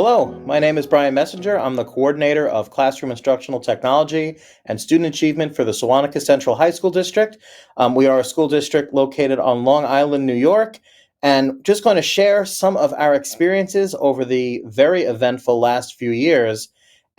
Hello, my name is Brian Messenger. I'm the coordinator of Classroom Instructional Technology and Student Achievement for the Sewanaka Central High School District. We are a school district located on Long Island, New York, and just going to share some of our experiences over the very eventful last few years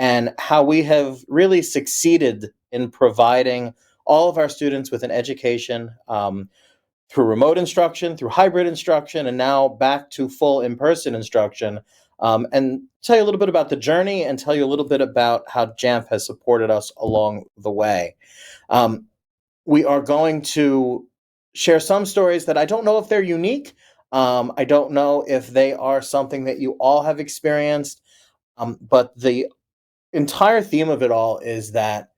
and how we have really succeeded in providing all of our students with an education through remote instruction, through hybrid instruction, and now back to full in-person instruction, and tell you a little bit about the journey and tell you a little bit about how JAMP has supported us along the way. Um, we are going to share some stories that I don't know if they're unique. I don't know if they are something that you all have experienced, but the entire theme of it all is that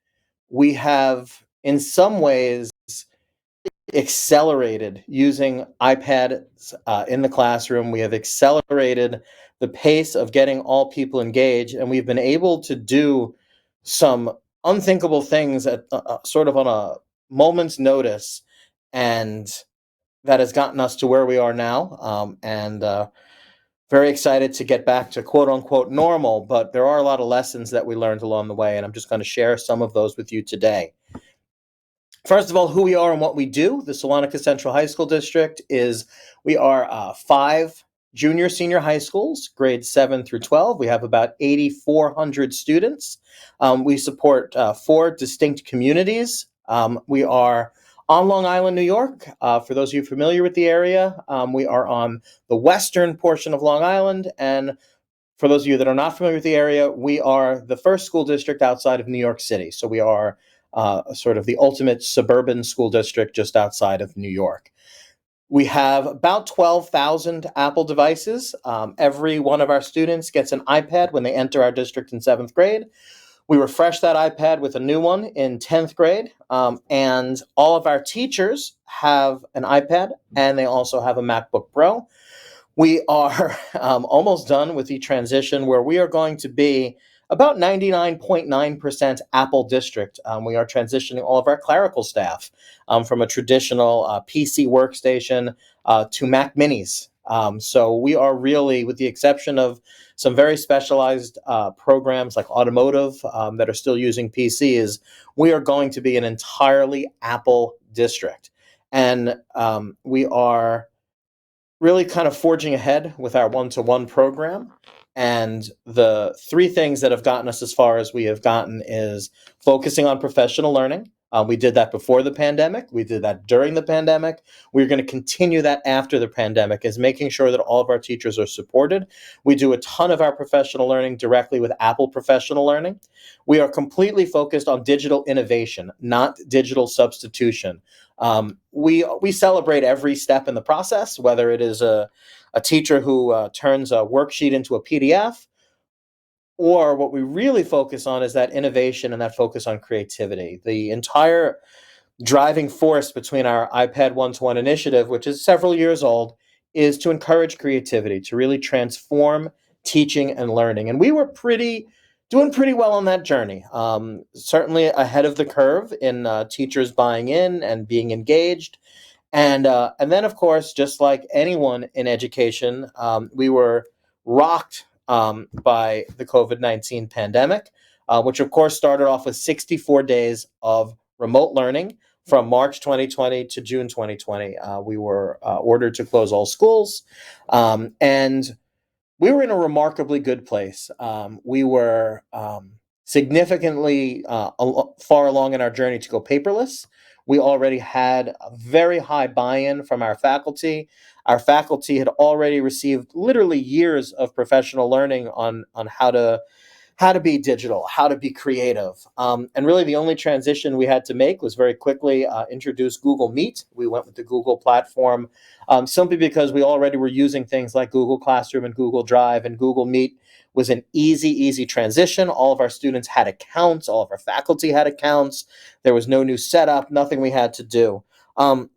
we have, in some ways, accelerated using iPads in the classroom. We have accelerated the pace of getting all people engaged, and we've been able to do some unthinkable things at sort of on a moment's notice, and that has gotten us to where we are now. And very excited to get back to quote unquote normal, but there are a lot of lessons that we learned along the way, and I'm just going to share some of those with you today. First of all, who we are and what we do. The Sewanaka Central High School District is, we are five junior, senior high schools, grades 7 through 12. We have about 8,400 students. We support four distinct communities. We are on Long Island, New York. For those of you familiar with the area, we are on the western portion of Long Island. And for those of you that are not familiar with the area, we are the first school district outside of New York City. So we are sort of the ultimate suburban school district just outside of New York. We have about 12,000 Apple devices. Every one of our students gets an iPad when they enter our district in 7th grade. We refresh that iPad with a new one in 10th grade. And all of our teachers have an iPad, and they also have a MacBook Pro. We are almost done with the transition where we are going to be about 99.9% Apple district. We are transitioning all of our clerical staff from a traditional PC workstation to Mac Minis. So we are really, with the exception of some very specialized programs like automotive that are still using PCs, we are going to be an entirely Apple district. And we are really kind of forging ahead with our one-to-one program. And the three things that have gotten us as far as we have gotten is focusing on professional learning. We did that before the pandemic. We did that during the pandemic. We're going to continue that after the pandemic, is making sure that all of our teachers are supported. We do a ton of our professional learning directly with Apple Professional Learning. We are completely focused on digital innovation, not digital substitution. We celebrate every step in the process, whether it is a teacher who turns a worksheet into a PDF, or what we really focus on is that innovation and that focus on creativity. The entire driving force between our iPad one-to-one initiative, which is several years old, is to encourage creativity, to really transform teaching and learning. And we were doing pretty well on that journey. Certainly ahead of the curve in teachers buying in and being engaged. And then, of course, just like anyone in education, we were rocked by the COVID-19 pandemic, which, of course, started off with 64 days of remote learning from March 2020 to June 2020. We were ordered to close all schools, and we were in a remarkably good place. We were significantly far along in our journey to go paperless. We already had a very high buy-in from our faculty. Our faculty had already received literally years of professional learning on how to be digital, how to be creative. And really the only transition we had to make was very quickly introduce Google Meet. We went with the Google platform simply because we already were using things like Google Classroom and Google Drive, and Google Meet was an easy transition. All of our students had accounts, all of our faculty had accounts. There was no new setup, nothing we had to do. And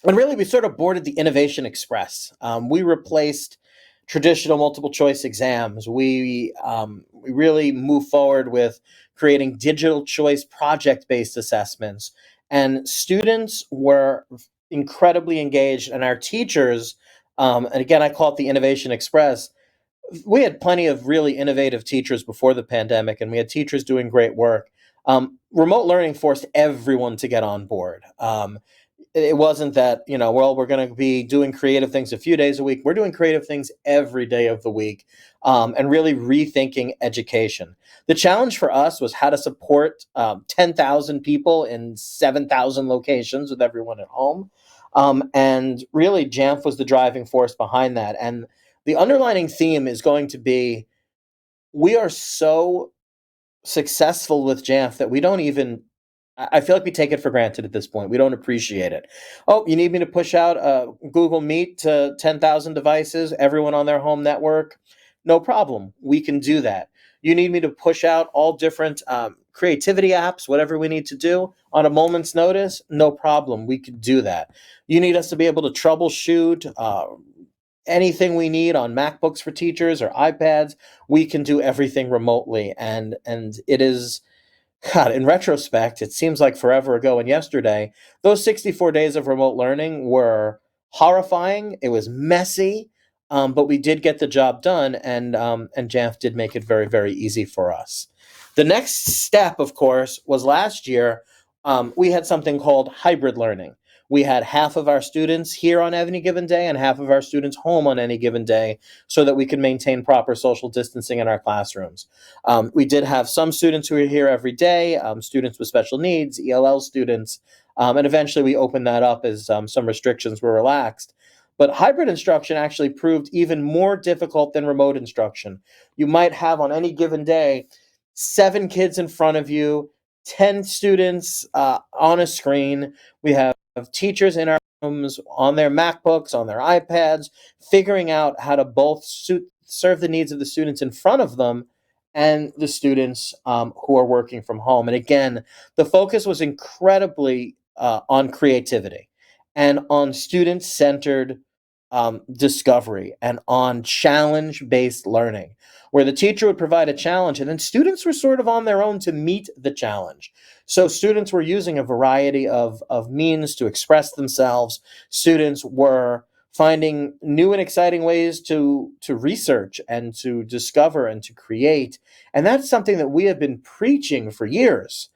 really, we sort of boarded the Innovation Express. We replaced traditional multiple choice exams. We really moved forward with creating digital choice project-based assessments. And students were incredibly engaged, and our teachers, and again, I call it the Innovation Express, We had plenty of really innovative teachers before the pandemic, and we had teachers doing great work. Remote learning forced everyone to get on board. It wasn't that, well, we're going to be doing creative things a few days a week. We're doing creative things every day of the week, and really rethinking education. The challenge for us was how to support 10,000 people in 7,000 locations with everyone at home. And really, Jamf was the driving force behind that. And the underlining theme is going to be, we are so successful with Jamf that we don't even, I feel like we take it for granted at this point. We don't appreciate it. Oh, you need me to push out Google Meet to 10,000 devices, everyone on their home network? No problem. We can do that. You need me to push out all different creativity apps, whatever we need to do on a moment's notice? No problem. We could do that. You need us to be able to troubleshoot anything we need on MacBooks for teachers or iPads? We can do everything remotely, and it is, God, in retrospect, it seems like forever ago and yesterday. Those 64 days of remote learning were horrifying. It was messy, but we did get the job done, and Jamf did make it very, very easy for us. The next step, of course, was last year. We had something called hybrid learning. We had half of our students here on any given day and half of our students home on any given day, so that we could maintain proper social distancing in our classrooms. We did have some students who were here every day, students with special needs, ELL students, and eventually we opened that up as some restrictions were relaxed. But hybrid instruction actually proved even more difficult than remote instruction. You might have on any given day 7 kids in front of you, 10 students on a screen. We have teachers in our rooms on their MacBooks, on their iPads, figuring out how to both serve the needs of the students in front of them and the students who are working from home. And again, the focus was incredibly on creativity and on student centered discovery and on challenge based learning, where the teacher would provide a challenge and then students were sort of on their own to meet the challenge. So students were using a variety of means to express themselves. Students were finding new and exciting ways to research and to discover and to create. And that's something that we have been preaching for years.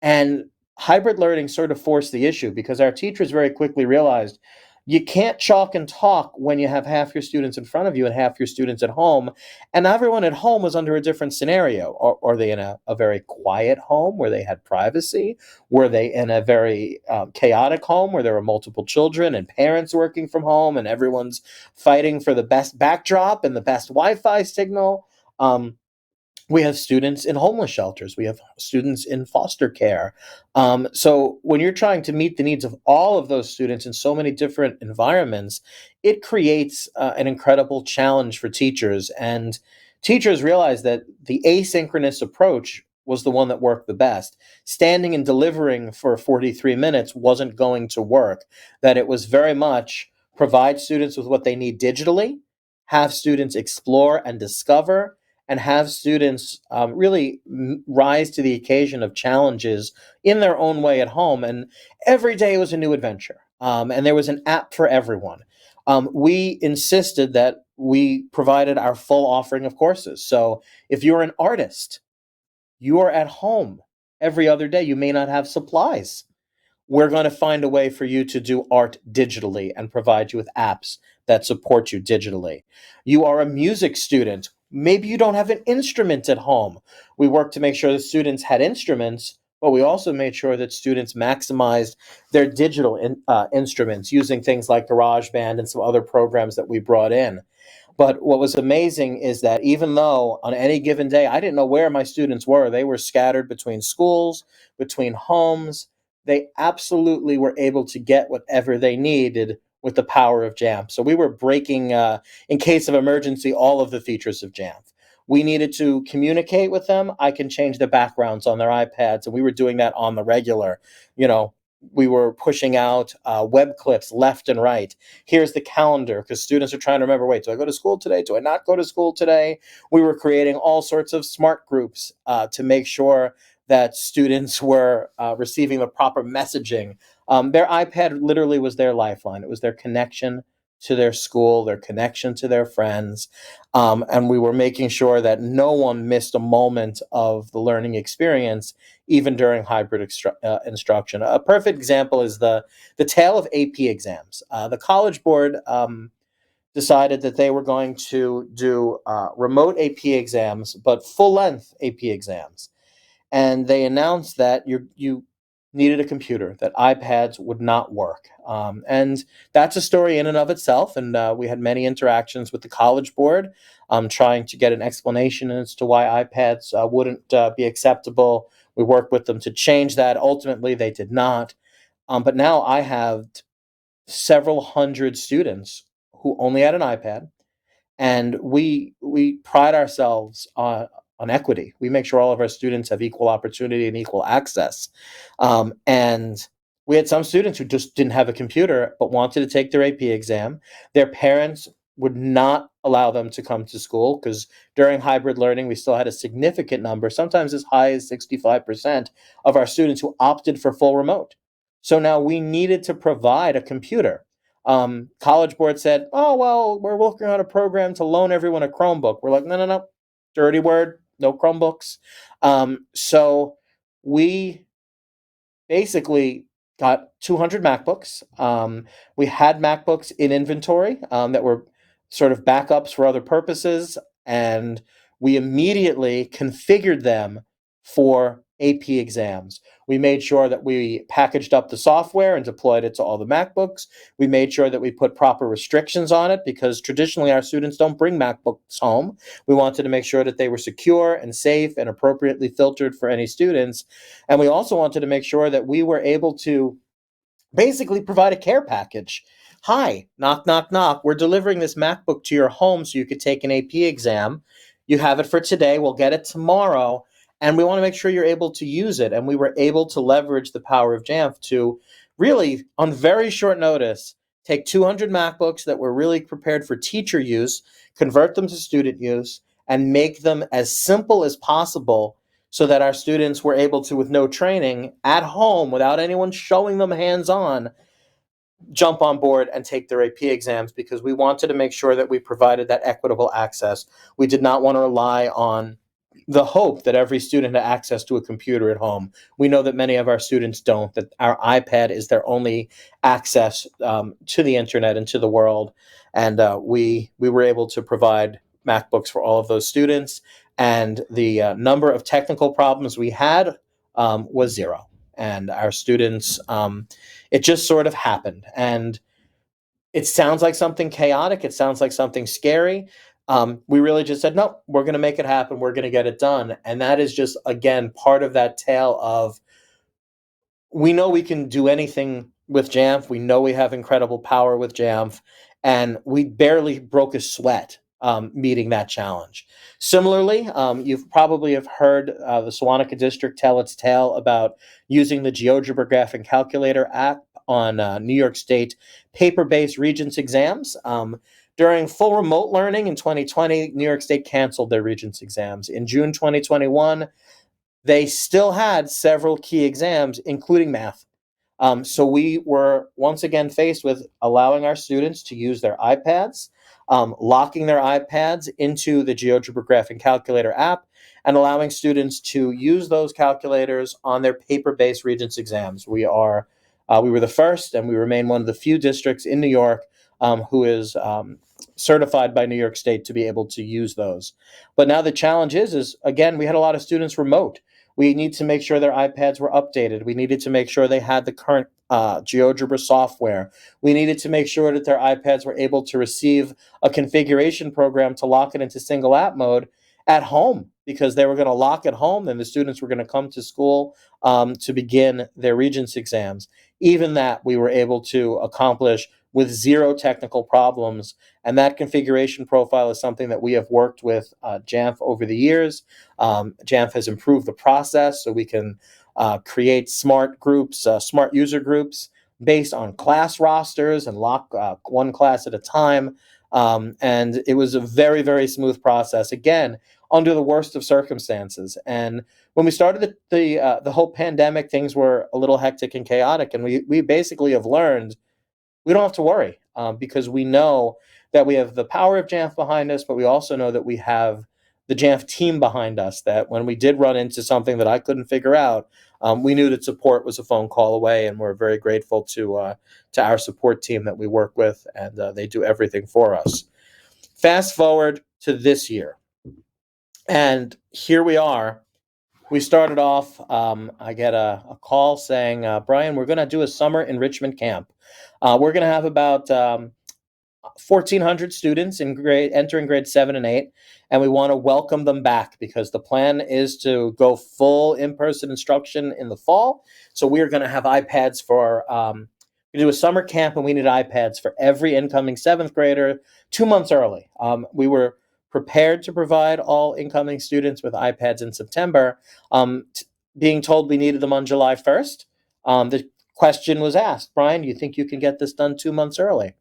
And hybrid learning sort of forced the issue because our teachers very quickly realized you can't chalk and talk when you have half your students in front of you and half your students at home. And everyone at home was under a different scenario. Are they in a very quiet home where they had privacy? Were they in a very chaotic home where there were multiple children and parents working from home and everyone's fighting for the best backdrop and the best Wi Fi signal? We have students in homeless shelters. We have students in foster care. So when you're trying to meet the needs of all of those students in so many different environments, it creates an incredible challenge for teachers. And teachers realize that the asynchronous approach was the one that worked the best. Standing and delivering for 43 minutes wasn't going to work. That it was very much provide students with what they need digitally, have students explore and discover, and have students really rise to the occasion of challenges in their own way at home. And every day was a new adventure. And there was an app for everyone. We insisted that we provided our full offering of courses. So if you're an artist, you are at home every other day. You may not have supplies. We're going to find a way for you to do art digitally and provide you with apps that support you digitally. You are a music student. Maybe you don't have an instrument at home. We worked to make sure that students had instruments, but we also made sure that students maximized their digital instruments using things like GarageBand and some other programs that we brought in. But what was amazing is that even though on any given day, I didn't know where my students were, they were scattered between schools, between homes. They absolutely were able to get whatever they needed with the power of Jamf. So we were breaking, in case of emergency, all of the features of Jamf. We needed to communicate with them. I can change the backgrounds on their iPads, and we were doing that on the regular. You know, we were pushing out web clips left and right. Here's the calendar because students are trying to remember, wait, do I go to school today? Do I not go to school today? We were creating all sorts of smart groups to make sure that students were receiving the proper messaging. Their iPad literally was their lifeline. It was their connection to their school, their connection to their friends, and we were making sure that no one missed a moment of the learning experience, even during hybrid instruction. A perfect example is the tale of AP exams. The College Board decided that they were going to do remote AP exams, but full length AP exams. And they announced that you needed a computer, that iPads would not work. And that's a story in and of itself. And we had many interactions with the College Board, trying to get an explanation as to why iPads wouldn't be acceptable. We worked with them to change that. Ultimately, they did not. But now I have several hundred students who only had an iPad, and we pride ourselves on equity. We make sure all of our students have equal opportunity and equal access. And we had some students who just didn't have a computer but wanted to take their AP exam. Their parents would not allow them to come to school because during hybrid learning, we still had a significant number, sometimes as high as 65% of our students who opted for full remote. So now we needed to provide a computer. College Board said, "Oh well, we're working on a program to loan everyone a Chromebook." We're like, "No, no, no, dirty word, no Chromebooks." So we basically got 200 MacBooks. We had MacBooks in inventory that were sort of backups for other purposes, and we immediately configured them for AP exams. We made sure that we packaged up the software and deployed it to all the MacBooks. We made sure that we put proper restrictions on it because traditionally our students don't bring MacBooks home. We wanted to make sure that they were secure and safe and appropriately filtered for any students. And we also wanted to make sure that we were able to basically provide a care package. Hi, knock, knock, knock. We're delivering this MacBook to your home so you could take an AP exam. You have it for today. We'll get it tomorrow. And we want to make sure you're able to use it. And we were able to leverage the power of Jamf to really, on very short notice, take 200 MacBooks that were really prepared for teacher use, convert them to student use, and make them as simple as possible so that our students were able to, with no training, at home, without anyone showing them hands-on, jump on board and take their AP exams because we wanted to make sure that we provided that equitable access. We did not want to rely on the hope that every student had access to a computer at home. We know that many of our students don't, that our iPad is their only access to the internet and to the world. And we were able to provide MacBooks for all of those students. And the number of technical problems we had was zero. And our students, it just sort of happened. And it sounds like something chaotic. It sounds like something scary. We really just said, no, we're going to make it happen. We're going to get it done. And that is just, again, part of that tale of we know we can do anything with Jamf. We know we have incredible power with Jamf. And we barely broke a sweat meeting that challenge. Similarly, you've probably have heard the Sewanaka District tell its tale about using the GeoGebra Graphing Calculator app on New York State paper-based Regents exams. During full remote learning in 2020, New York State canceled their Regents exams. In June 2021, they still had several key exams, including math. So we were once again faced with allowing our students to use their iPads, locking their iPads into the GeoGebra Graphing Calculator app, and allowing students to use those calculators on their paper-based Regents exams. We were the first, and we remain one of the few districts in New York who is certified by New York State to be able to use those. But now the challenge is again, we had a lot of students remote. We need to make sure their iPads were updated. We needed to make sure they had the current GeoGebra software. We needed to make sure that their iPads were able to receive a configuration program to lock it into single app mode at home because they were going to lock at home and the students were going to come to school to begin their Regents exams. Even that we were able to accomplish with zero technical problems. And that configuration profile is something that we have worked with Jamf over the years. Jamf has improved the process so we can create smart groups, smart user groups based on class rosters and lock one class at a time. And it was a very, very smooth process, again, under the worst of circumstances. And when we started the whole pandemic, things were a little hectic and chaotic. And we basically have learned we don't have to worry. because we know that we have the power of Jamf behind us, but we also know that we have the Jamf team behind us, that when we did run into something that I couldn't figure out, we knew that support was a phone call away, and we're very grateful to our support team that we work with, and they do everything for us. Fast forward to this year, and here we are. We started off, I get a call saying, Brian, we're going to do a summer enrichment camp. We're going to have about 1,400 students entering grade 7 and 8, and we want to welcome them back because the plan is to go full in-person instruction in the fall. So we are going to have iPads for we do a summer camp, and we need iPads for every incoming 7th grader 2 months early. We were prepared to provide all incoming students with iPads in September, being told we needed them on July 1st. The question was asked, Brian, do you think you can get this done 2 months early?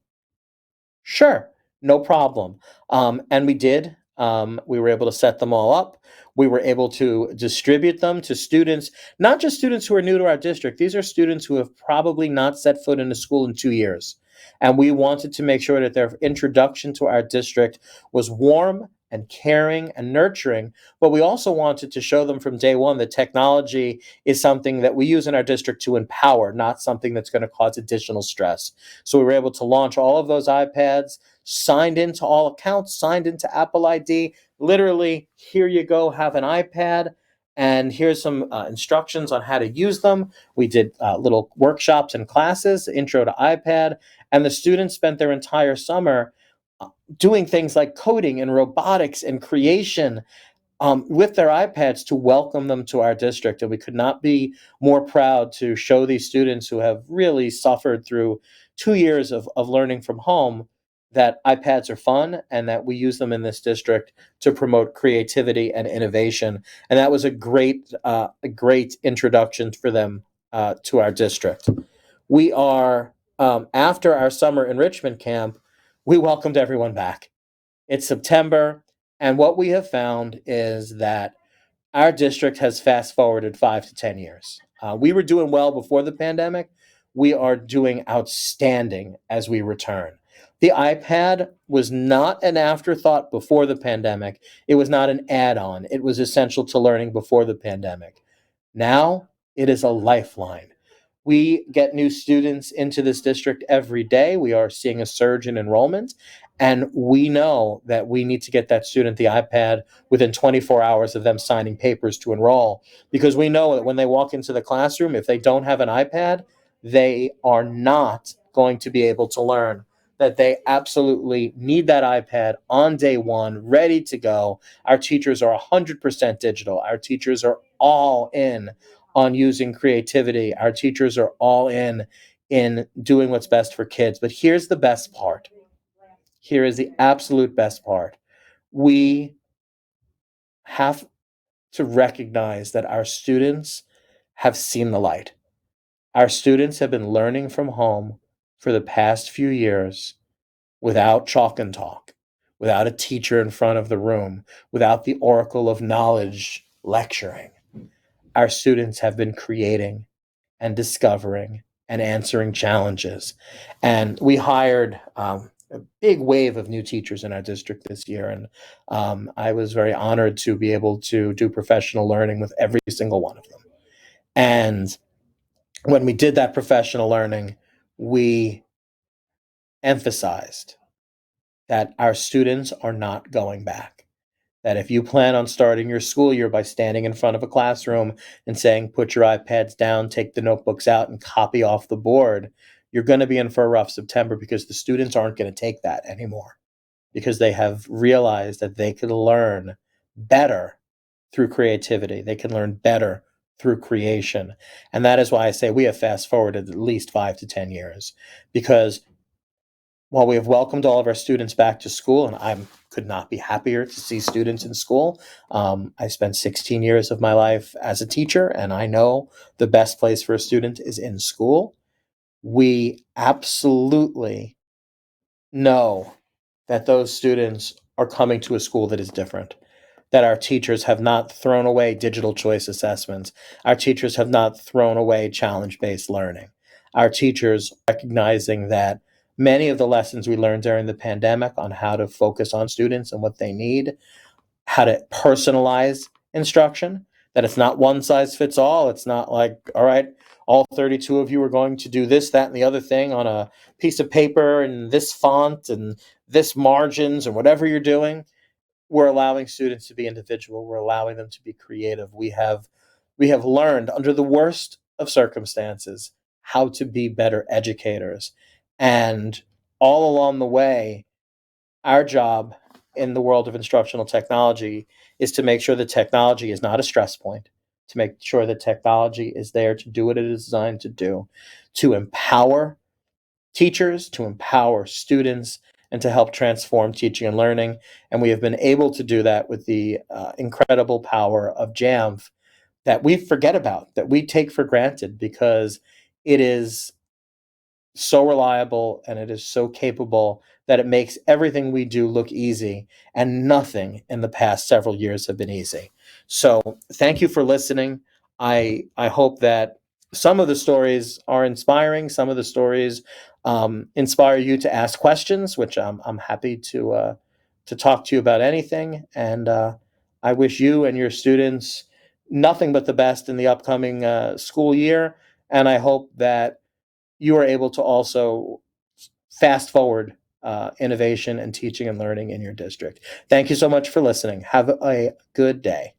Sure, no problem. And we did. We were able to set them all up. We were able to distribute them to students, not just students who are new to our district. These are students who have probably not set foot in a school in 2 years. And we wanted to make sure that their introduction to our district was warm and caring and nurturing. But we also wanted to show them from day one that technology is something that we use in our district to empower, not something that's going to cause additional stress. So we were able to launch all of those iPads, signed into all accounts, signed into Apple ID. Literally, here you go, have an iPad, and here's some instructions on how to use them. We did little workshops and classes, intro to iPad, and the students spent their entire summer doing things like coding and robotics and creation with their iPads to welcome them to our district. And we could not be more proud to show these students who have really suffered through 2 years of learning from home that iPads are fun and that we use them in this district to promote creativity and innovation. And that was a great introduction for them to our district. We are, after our summer enrichment camp, we welcomed everyone back. It's September, and what we have found is that our district has fast forwarded 5 to 10 years. We were doing well before the pandemic. We are doing outstanding as we return. The iPad was not an afterthought before the pandemic. It was not an add on. It was essential to learning before the pandemic. Now it is a lifeline. We get new students into this district every day. We are seeing a surge in enrollment, and we know that we need to get that student the iPad within 24 hours of them signing papers to enroll, because we know that when they walk into the classroom, if they don't have an iPad, they are not going to be able to learn. That they absolutely need that iPad on day one, ready to go. Our teachers are 100% digital. Our teachers are all in on using creativity. Our teachers are all in doing what's best for kids. But here's the best part. Here is the absolute best part. We have to recognize that our students have seen the light. Our students have been learning from home for the past few years without chalk and talk, without a teacher in front of the room, without the oracle of knowledge lecturing. Our students have been creating and discovering and answering challenges. And we hired a big wave of new teachers in our district this year. And I was very honored to be able to do professional learning with every single one of them. And when we did that professional learning, we emphasized that our students are not going back. That if you plan on starting your school year by standing in front of a classroom and saying, put your iPads down, take the notebooks out, and copy off the board, you're going to be in for a rough September, because the students aren't going to take that anymore, because they have realized that they can learn better through creativity. They can learn better through creation. And that is why I say we have fast forwarded at least 5 to 10 years, because while we have welcomed all of our students back to school, and I could not be happier to see students in school. I spent 16 years of my life as a teacher, and I know the best place for a student is in school. We absolutely know that those students are coming to a school that is different, that our teachers have not thrown away digital choice assessments. Our teachers have not thrown away challenge-based learning. Our teachers recognizing that many of the lessons we learned during the pandemic on how to focus on students and what they need, how to personalize instruction, that it's not one size fits all. It's not like, all right, all 32 of you are going to do this, that, and the other thing on a piece of paper and this font and this margins and whatever you're doing. We're allowing students to be individual. We're allowing them to be creative. We have learned under the worst of circumstances how to be better educators. And all along the way, our job in the world of instructional technology is to make sure that technology is not a stress point, to make sure that technology is there to do what it is designed to do, to empower teachers, to empower students, and to help transform teaching and learning. And we have been able to do that with the incredible power of Jamf that we forget about, that we take for granted because it is so reliable and it is so capable that it makes everything we do look easy, and nothing in the past several years have been easy. So thank you for listening. I hope that some of the stories are inspiring. Some of the stories inspire you to ask questions, which I'm happy to talk to you about anything. And I wish you and your students nothing but the best in the upcoming school year. And I hope that you are able to also fast forward innovation and teaching and learning in your district. Thank you so much for listening. Have a good day.